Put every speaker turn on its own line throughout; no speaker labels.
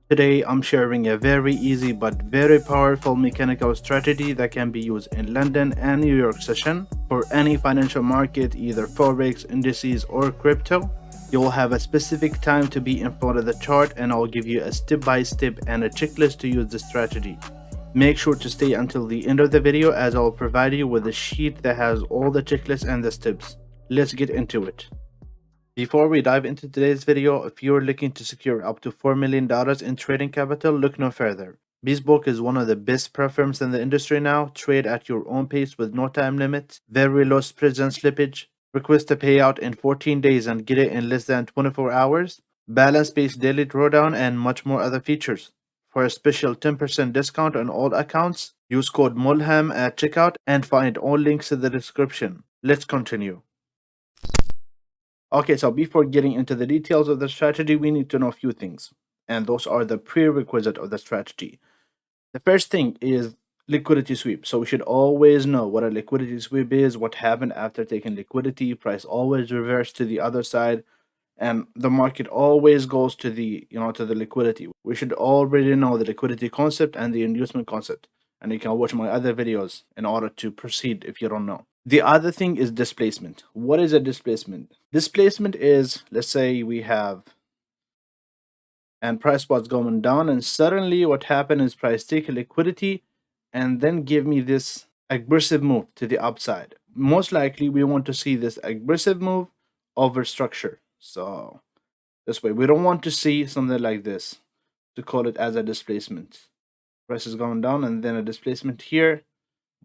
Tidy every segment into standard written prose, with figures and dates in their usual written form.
Today, I'm sharing a very easy but very powerful mechanical strategy that can be used in London and New York session for any financial market, either forex, indices, or crypto. You will have a specific time to be in front of the chart, and I'll give you a step-by-step and a checklist to use the strategy. Make sure to stay until the end of the video, as I'll provide you with a sheet that has all the checklists and the steps. Let's get into it. Before we dive into today's video, if you're looking to secure up to $4 million in trading capital, look no further. Bespoke is one of the best firms in the industry now. Trade at your own pace with no time limit, very low spreads and slippage, request a payout in 14 days and get it in less than 24 hours, balance-based daily drawdown, and much more other features. For a special 10% discount on all accounts, use code MULHAM at checkout and find all links in the description. Let's continue. Okay, so before getting into the details of the strategy, we need to know a few things, and those are the prerequisite of the strategy. The first thing is liquidity sweep. So we should always know what a liquidity sweep is, what happened after taking liquidity, price always reverse to the other side, and the market always goes to the to the liquidity. We should already know the liquidity concept and the inducement concept, and you can watch my other videos in order to proceed if you don't know. The other thing is displacement. What is a displacement? Displacement is, let's say we have, and price was going down, and suddenly what happened is price take liquidity and then give me this aggressive move to the upside. Most likely we want to see this aggressive move over structure. So this way, we don't want to see something like this to call it as a displacement. Price is going down and then a displacement here,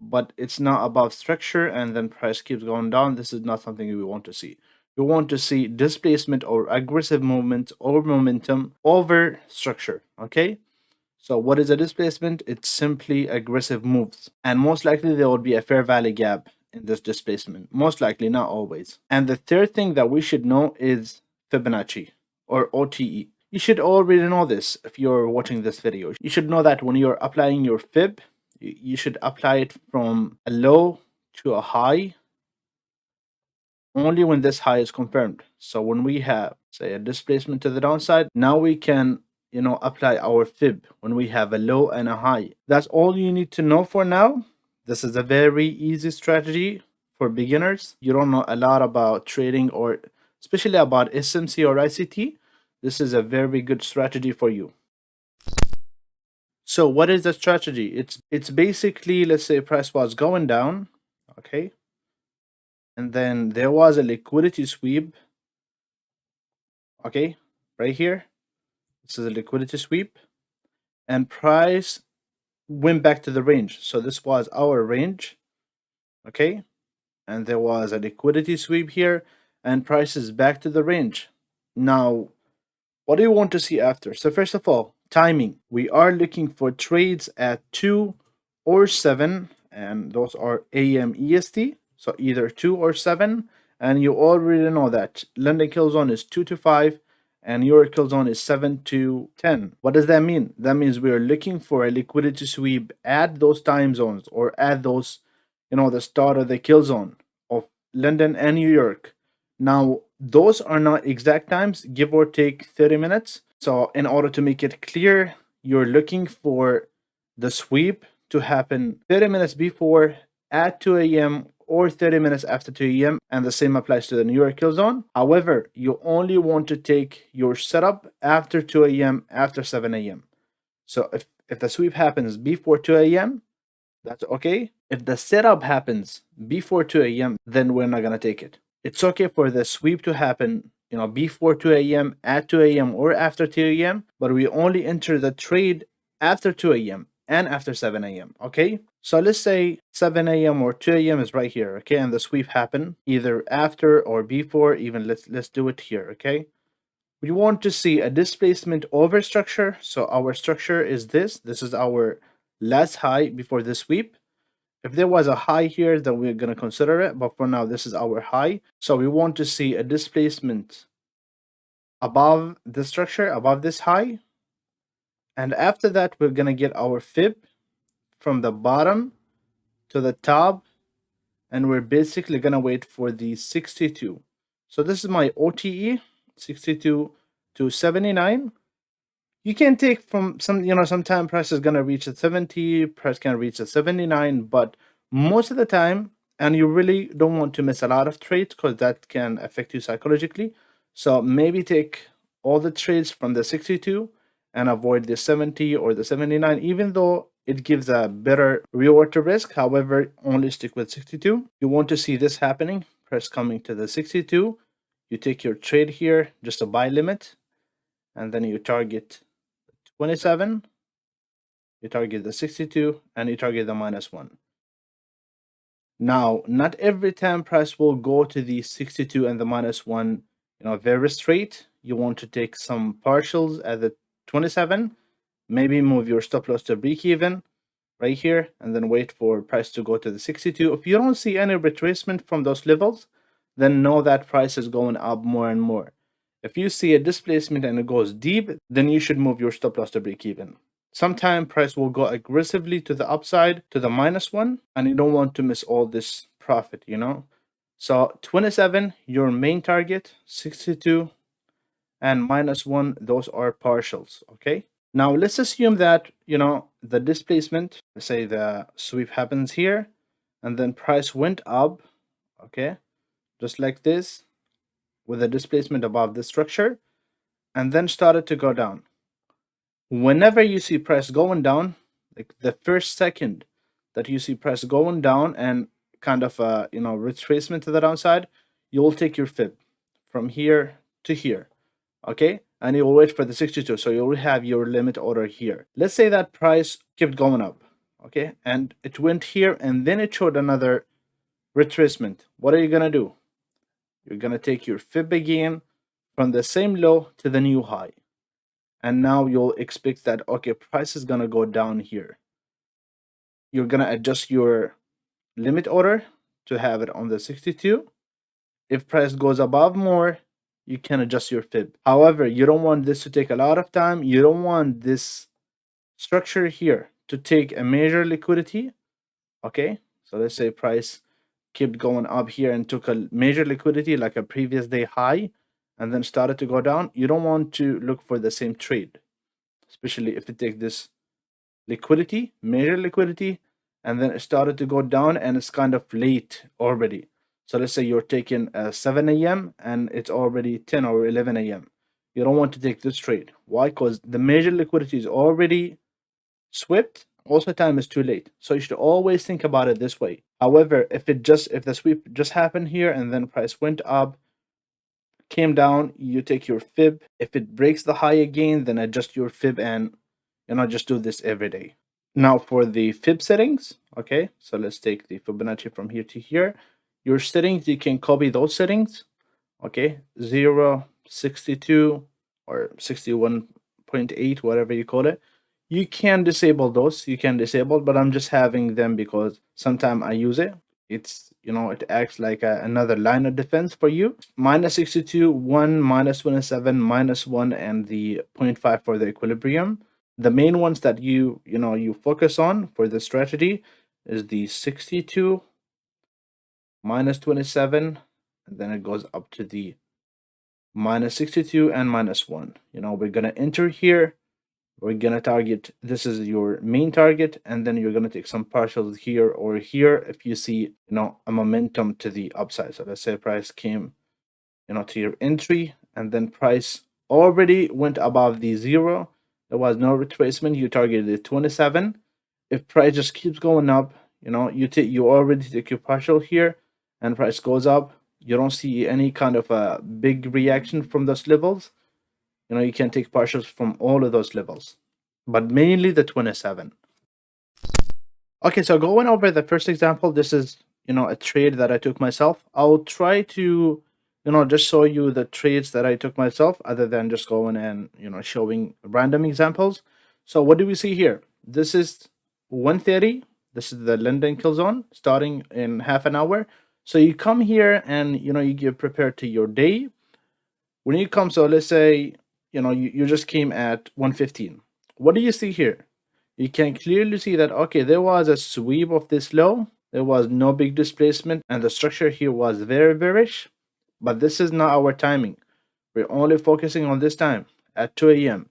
but it's not above structure, and then price keeps going down. This is not something we want to see. We want to see displacement or aggressive movement or momentum over structure. Okay, so what is a displacement? It's simply aggressive moves, and most likely there will be a fair value gap in this displacement, most likely, not always. And the third thing that we should know is Fibonacci or OTE. You should already know this if you're watching this video. You should know that when you're applying your fib, you should apply it from a low to a high only when this high is confirmed. So when we have, say, a displacement to the downside, now we can apply our fib when we have a low and a high. That's all you need to know for now. This is a very easy strategy for beginners. You don't know a lot about trading, or especially about SMC or ICT. This is a very good strategy for you. So what is the strategy? It's basically, let's say price was going down, okay? And then there was a liquidity sweep, okay? Right here. This is a liquidity sweep, and price went back to the range. So this was our range, okay? And there was a liquidity sweep here, and price is back to the range. Now, what do you want to see after? So first of all, timing. We are looking for trades at 2 or 7, and those are AM EST. So either 2 or 7, and you already know that London kill zone is 2 to 5, and your kill zone is 7 to 10. What does that mean? That means we are looking for a liquidity sweep at those time zones, or at those, the start of the kill zone of London and New York. Now, those are not exact times, give or take 30 minutes. So in order to make it clear, you're looking for the sweep to happen 30 minutes before at 2 a.m. or 30 minutes after 2 a.m. And the same applies to the New York kill zone. However, you only want to take your setup after 2 a.m., after 7 a.m. So if the sweep happens before 2 a.m., that's okay. If the setup happens before 2 a.m., then we're not going to take it. It's okay for the sweep to happen, before 2 a.m., at 2 a.m., or after 2 a.m., but we only enter the trade after 2 a.m. and after 7 a.m., okay? So let's say 7 a.m. or 2 a.m. is right here, okay? And the sweep happened either after or before, even let's do it here, okay? We want to see a displacement over structure. So our structure is this. This is our last high before the sweep. If there was a high here, then we're going to consider it. But for now, this is our high. So we want to see a displacement above the structure, above this high. And after that, we're going to get our fib from the bottom to the top. And we're basically going to wait for the 62. So this is my OTE, 62 to 79. You can take from some, sometime price is gonna reach at 70, price can reach at 79, but most of the time, and you really don't want to miss a lot of trades because that can affect you psychologically. So maybe take all the trades from the 62 and avoid the 70 or the 79, even though it gives a better reward to risk. However, only stick with 62. You want to see this happening, price coming to the 62. You take your trade here, just a buy limit, and then you target 27, you target the 62, and you target the -1. Now, not every time price will go to the 62 and the -1, very straight. You want to take some partials at the 27, maybe move your stop loss to break even right here, and then wait for price to go to the 62. If you don't see any retracement from those levels, then know that price is going up more and more. If you see a displacement and it goes deep, then you should move your stop loss to break even. Sometime price will go aggressively to the upside to the -1, and you don't want to miss all this profit, So 27, your main target, 62, and -1, those are partials, okay? Now let's assume that, the displacement, let's say the sweep happens here, and then price went up, okay, just like this, with a displacement above the structure, and then started to go down. Whenever you see price going down, like the first second that you see price going down and kind of retracement to the downside, you'll take your fib from here to here, okay, and you'll wait for the 62, so you'll have your limit order here. Let's say that price kept going up, okay, and it went here and then it showed another retracement. What are you gonna do? You're gonna take your fib again from the same low to the new high, and now you'll expect that, okay, price is gonna go down here. You're gonna adjust your limit order to have it on the 62. If price goes above more, you can adjust your fib. However, you don't want this to take a lot of time. You don't want this structure here to take a major liquidity, okay? So let's say price kept going up here and took a major liquidity like a previous day high and then started to go down. You don't want to look for the same trade, especially if it takes this liquidity, major liquidity, and then it started to go down and it's kind of late already. So let's say you're taking 7 a.m. and it's already 10 or 11 a.m. You don't want to take this trade. Why? Because the major liquidity is already swept. Also, time is too late. So you should always think about it this way. However, if the sweep just happened here and then price went up, came down, you take your fib. If it breaks the high again, then adjust your fib and just do this every day. Now for the fib settings, okay, so let's take the Fibonacci from here to here. Your settings, you can copy those settings, okay, 0, 62, or 61.8, whatever you call it. You can disable those, but I'm just having them because sometimes I use it. It's, it acts like another line of defense for you. -62, 1, -27, -1, and the 0.5 for the equilibrium. The main ones that you focus on for the strategy is the 62, -27, and then it goes up to the -62 and -1. We're gonna enter here. We're gonna target, this is your main target, and then you're gonna take some partials here or here if you see a momentum to the upside. So let's say price came to your entry, and then price already went above the 0. There was no retracement. You targeted 27. If price just keeps going up, you already take your partial here, and price goes up. You don't see any kind of a big reaction from those levels. You can take partials from all of those levels, but mainly the 27. Okay, so going over the first example, this is a trade that I took myself. I'll try to just show you the trades that I took myself, other than just going and showing random examples. So what do we see here? This is 1:30. This is the London kill zone starting in half an hour. So you come here and you get prepared to your day. When you come, so let's say you just came at 1:15. What do you see here? You can clearly see that, okay, there was a sweep of this low. There was no big displacement, and the structure here was very bearish. But this is not our timing. We're only focusing on this time at 2 a.m.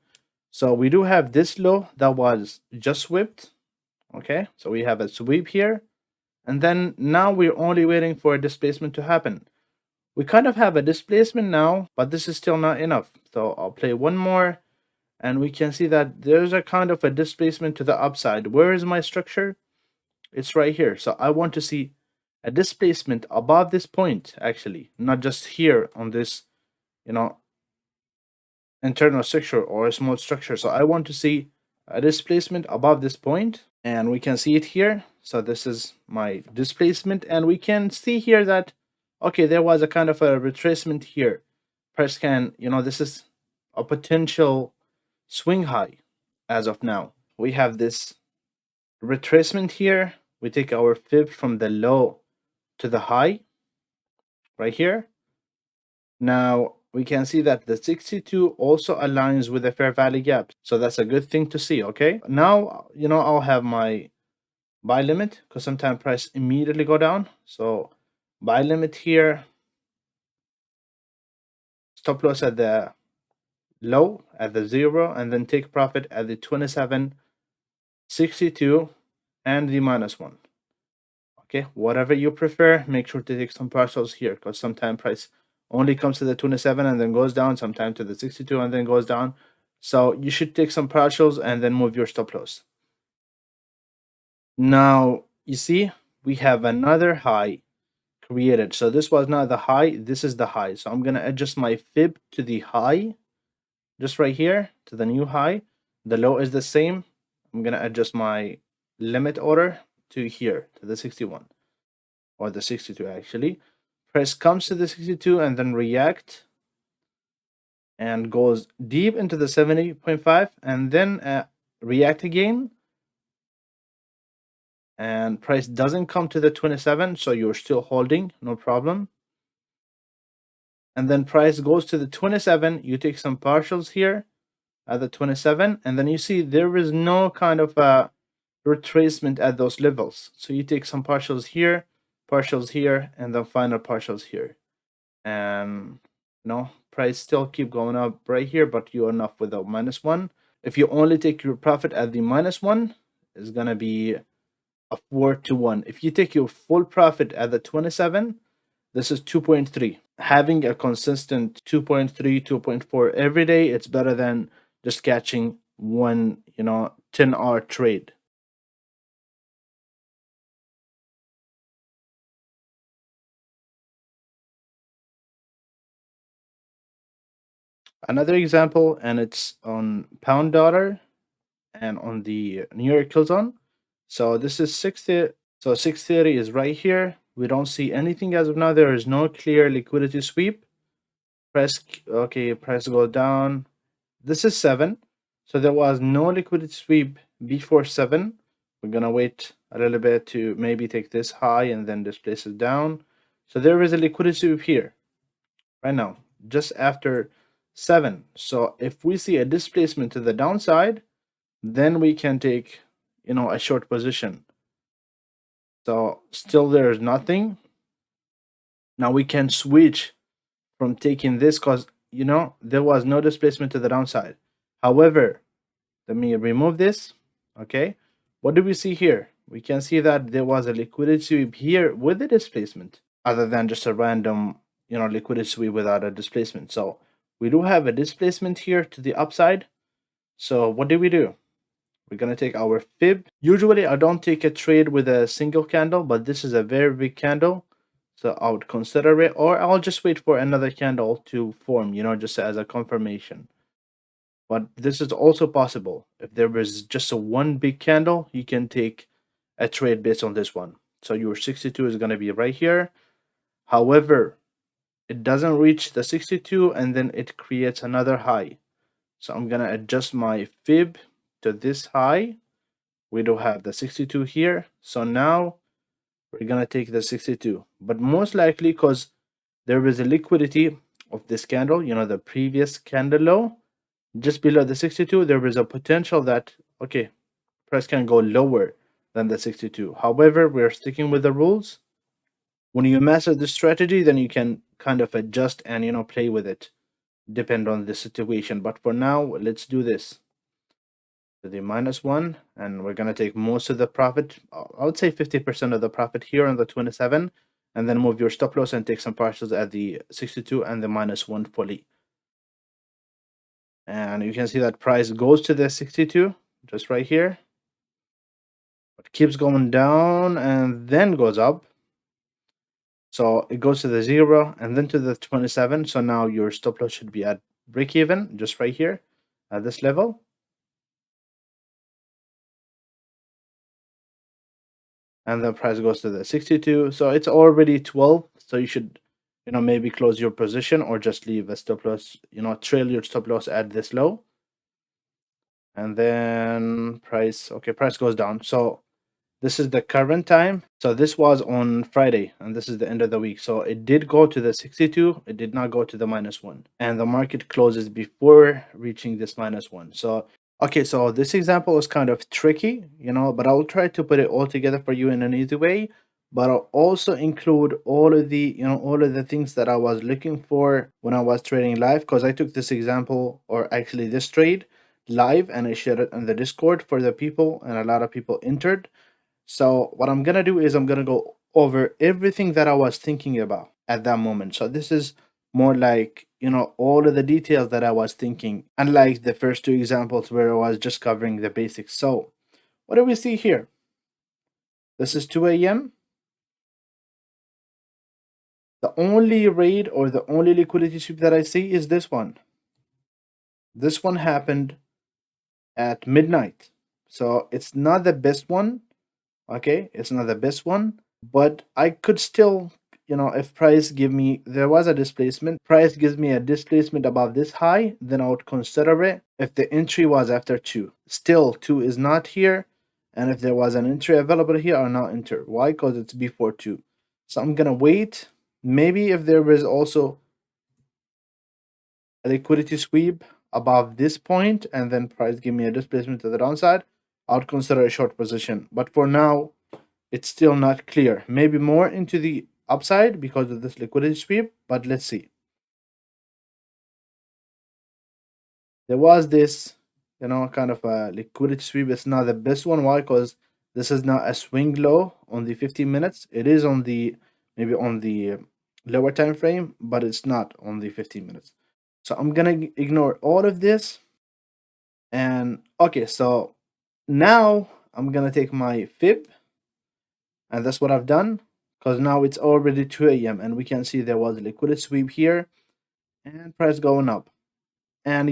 So we do have this low that was just swept. Okay, so we have a sweep here, and then now we're only waiting for a displacement to happen. We kind of have a displacement now, but this is still not enough. So I'll play one more, and we can see that there's a kind of a displacement to the upside. Where is my structure? It's right here. So I want to see a displacement above this point, actually, not just here on this, you know, internal structure or a small structure. So I want to see a displacement above this point, and we can see it here. So this is my displacement, and we can see here that, okay, there was a kind of a retracement here. Price can, this is a potential swing high as of now. We have this retracement here. We take our fib from the low to the high right here. Now we can see that the 62 also aligns with the fair value gap. So that's a good thing to see, okay? Now, I'll have my buy limit because sometimes price immediately go down. So buy limit here, stop loss at the low, at the 0, and then take profit at the 27, 62, and the -1. Okay, whatever you prefer, make sure to take some partials here because sometimes price only comes to the 27 and then goes down, sometimes to the 62 and then goes down. So you should take some partials and then move your stop loss. Now, you see, we have another high created. So this was not the high, this is the high. So I'm going to adjust my fib to the high, just right here, to the new high. The low is the same. I'm going to adjust my limit order to here, to the 61. Or the 62 actually. Price comes to the 62 and then react and goes deep into the 70.5 and then react again, and price doesn't come to the 27, so you're still holding, no problem. And then price goes to the 27, you take some partials here at the 27, and then you see there is no kind of a retracement at those levels. So you take some partials here, and then final partials here. And price still keep going up right here, but you're enough with a -1. If you only take your profit at the -1, it's gonna be a 4-1. If you take your full profit at the 27, this is 2.3. Having a consistent 2.3, 2.4 every day, it's better than just catching one, 10-hour trade. Another example, and it's on pound dollar and on the New York Kill Zone. So this is 60. So 630 is right here. We don't see anything as of now. There is no clear liquidity sweep. Price go down. This is 7. So there was no liquidity sweep before 7. We're gonna wait a little bit to maybe take this high and then displace it down. So there is a liquidity sweep here right now, just after 7. So if we see a displacement to the downside, then we can take, a short position. So still there is nothing. Now we can switch from taking this because, there was no displacement to the downside. However, let me remove this. Okay. What do we see here? We can see that there was a liquidity sweep here with a displacement other than just a random, liquidity sweep without a displacement. So we do have a displacement here to the upside. So what do? We're going to take our fib. Usually I don't take a trade with a single candle, but this is a very big candle. So I would consider it, or I'll just wait for another candle to form, just as a confirmation. But this is also possible. If there is just a one big candle, you can take a trade based on this one. So your 62 is going to be right here. However, it doesn't reach the 62 and then it creates another high. So I'm going to adjust my fib to this high. We do have the 62 here. So now we're going to take the 62. But most likely, because there is a liquidity of this candle, the previous candle low, just below the 62, there is a potential that, okay, price can go lower than the 62. However, we're sticking with the rules. When you master the strategy, then you can kind of adjust and, play with it, depend on the situation. But for now, let's do this. to the -1, and we're gonna take most of the profit. I would say 50% of the profit here on the 27, and then move your stop loss and take some partials at the 62 and the -1 fully. And you can see that price goes to the 62 just right here. It keeps going down and then goes up. So it goes to the 0 and then to the 27. So now your stop loss should be at break even just right here at this level. And the price goes to the 62. So it's already 12. So you should, maybe close your position or just leave a stop loss, trail your stop loss at this low. And then price goes down. So this is the current time. So this was on Friday, and this is the end of the week. So it did go to the 62. It did not go to the -1. And the market closes before reaching this -1. So, okay, so this example is kind of tricky, but I will try to put it all together for you in an easy way. But I'll also include all of the things that I was looking for when I was trading live, because I took this example, or actually this trade live, and I shared it on the Discord for the people, and a lot of people entered. So what I'm gonna do is I'm gonna go over everything that I was thinking about at that moment. So this is more like, all of the details that I was thinking, unlike the first two examples where I was just covering the basics. So what do we see here? This is 2 a.m. The only raid or the only liquidity sweep that I see is this one. This one happened at midnight. So it's not the best one. Okay, it's not the best one, but I could still, if price give me, there was a displacement, price gives me a displacement above this high, then I would consider it if the entry was after 2. Still, 2 is not here, and if there was an entry available here, I'll not enter. Why? Because it's before 2. So I'm gonna wait. Maybe if there is also a liquidity sweep above this point, and then price give me a displacement to the downside, I would consider a short position. But for now, it's still not clear. Maybe more into the upside because of this liquidity sweep, but let's see. There was this, kind of a liquidity sweep. It's not the best one. Why? Because this is not a swing low on the 15 minutes. It is on the, maybe on the lower time frame, but it's not on the 15 minutes. So I'm gonna ignore all of this. And okay, so now I'm gonna take my fib, and that's what I've done, because now it's already 2 a.m. and we can see there was a liquidity sweep here and price going up. And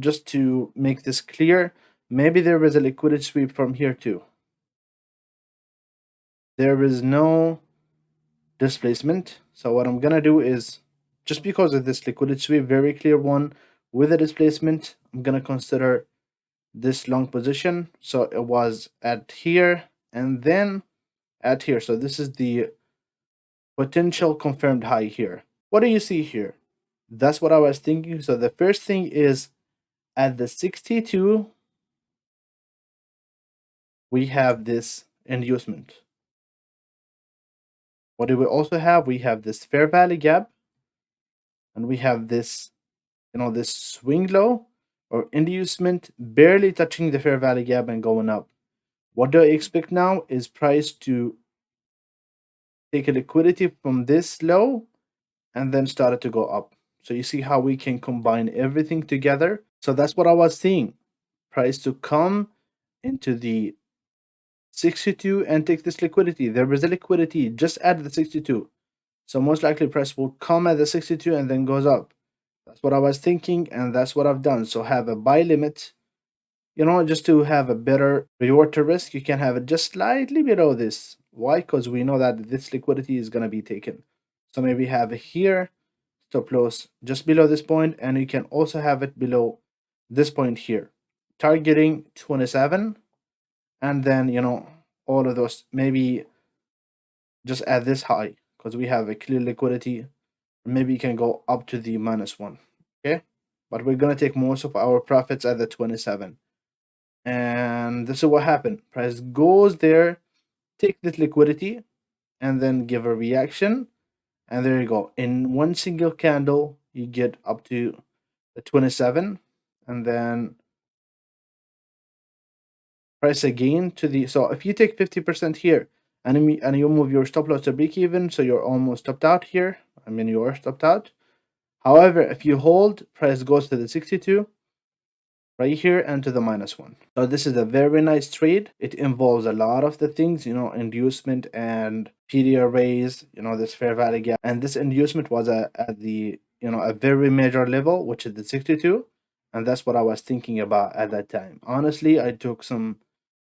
just to make this clear, maybe there was a liquidity sweep from here too. There is no displacement. So what I'm gonna do is, just because of this liquidity sweep, very clear one with a displacement, I'm gonna consider this long position. So it was at here and then at here. So this is the potential confirmed high here. What do you see here? That's what I was thinking. So the first thing is at the 62, we have this inducement. What do we also have? We have this fair value gap, and we have this, this swing low or inducement barely touching the fair value gap and going up. What do I expect now is price to take a liquidity from this low and then started to go up. So you see how we can combine everything together. So that's what I was seeing. Price to come into the 62 and take this liquidity. There is a liquidity just at the 62. So most likely price will come at the 62 and then goes up. That's what I was thinking, and that's what I've done. So have a buy limit, just to have a better reward to risk. You can have it just slightly below this. Why? Because we know that this liquidity is going to be taken. So maybe have it here, stop loss just below this point, and you can also have it below this point here, targeting 27, and then all of those, maybe just at this high, because we have a clear liquidity. Maybe you can go up to the -1. Okay, but we're gonna take most of our profits at the 27. And this is what happened. Price goes there, take this liquidity, and then give a reaction. And there you go. In one single candle, you get up to the 27. And then price again to the, so if you take 50% here and you move your stop loss to break even, so you're almost stopped out here. I mean, you are stopped out. However, if you hold, price goes to the 62 right here and to the -1. So this is a very nice trade. It involves a lot of the things, inducement and PD arrays, this fair value gap. And this inducement was at the, a very major level, which is the 62. And that's what I was thinking about at that time. Honestly, I took some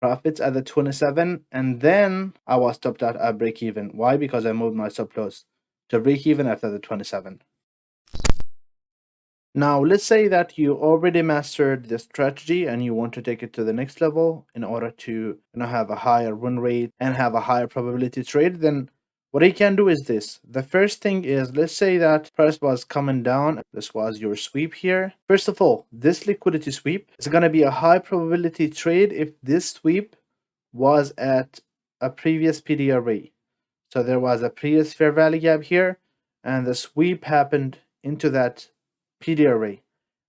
profits at the 27, and then I was stopped out at break even. Why? Because I moved my stop loss to break even after the 27. Now, let's say that you already mastered the strategy and you want to take it to the next level in order to have a higher win rate and have a higher probability trade. Then what you can do is this. The first thing is, let's say that price was coming down. This was your sweep here. First of all, this liquidity sweep is going to be a high probability trade if this sweep was at a previous PD array. So there was a previous fair value gap here, and the sweep happened into that PD array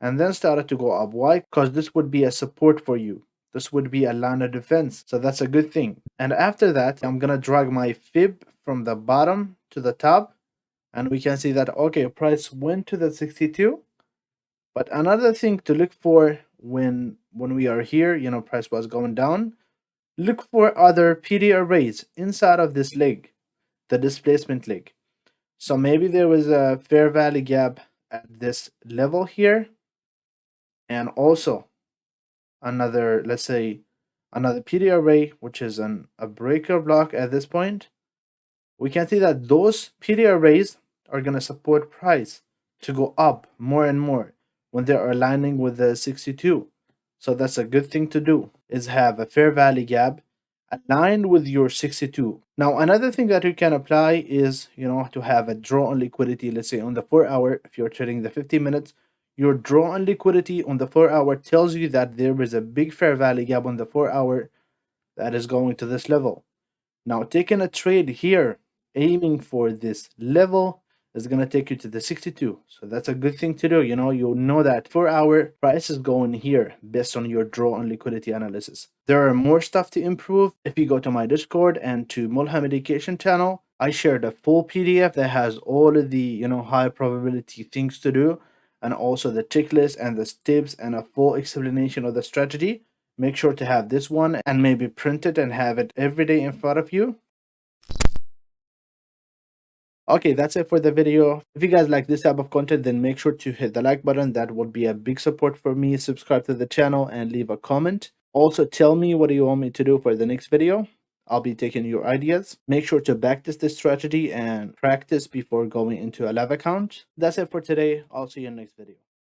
and then started to go up. Why? Because this would be a support for you. This would be a line of defense. So that's a good thing. And after that, I'm going to drag my fib from the bottom to the top. And we can see that, okay, price went to the 62. But another thing to look for when we are here, price was going down, look for other PD arrays inside of this leg, the displacement leg. So maybe there was a fair value gap at this level here, and also another, let's say, another PD array, which is a breaker block at this point. We can see that those PD arrays are going to support price to go up more and more when they are aligning with the 62. So that's a good thing to do, is have a fair value gap aligned with your 62. Now, another thing that you can apply is, to have a draw on liquidity. Let's say on the 4-hour, if you're trading the 50 minutes, your draw on liquidity on the 4-hour tells you that there is a big fair value gap on the 4-hour that is going to this level. Now, taking a trade here, aiming for this level, is going to take you to the 62. So that's a good thing to do. You'll know that 4-hour price is going here based on your draw on liquidity analysis. There are more stuff to improve. If you go to my Discord and to Mulham Education channel, I shared a full PDF that has all of the, high probability things to do, and also the checklist and the steps and a full explanation of the strategy. Make sure to have this one and maybe print it and have it every day in front of you. Okay, that's it for the video. If you guys like this type of content, then make sure to hit the like button. That would be a big support for me. Subscribe to the channel and leave a comment. Also, tell me what do you want me to do for the next video. I'll be taking your ideas. Make sure to backtest this strategy and practice before going into a live account. That's it for today. I'll see you in the next video.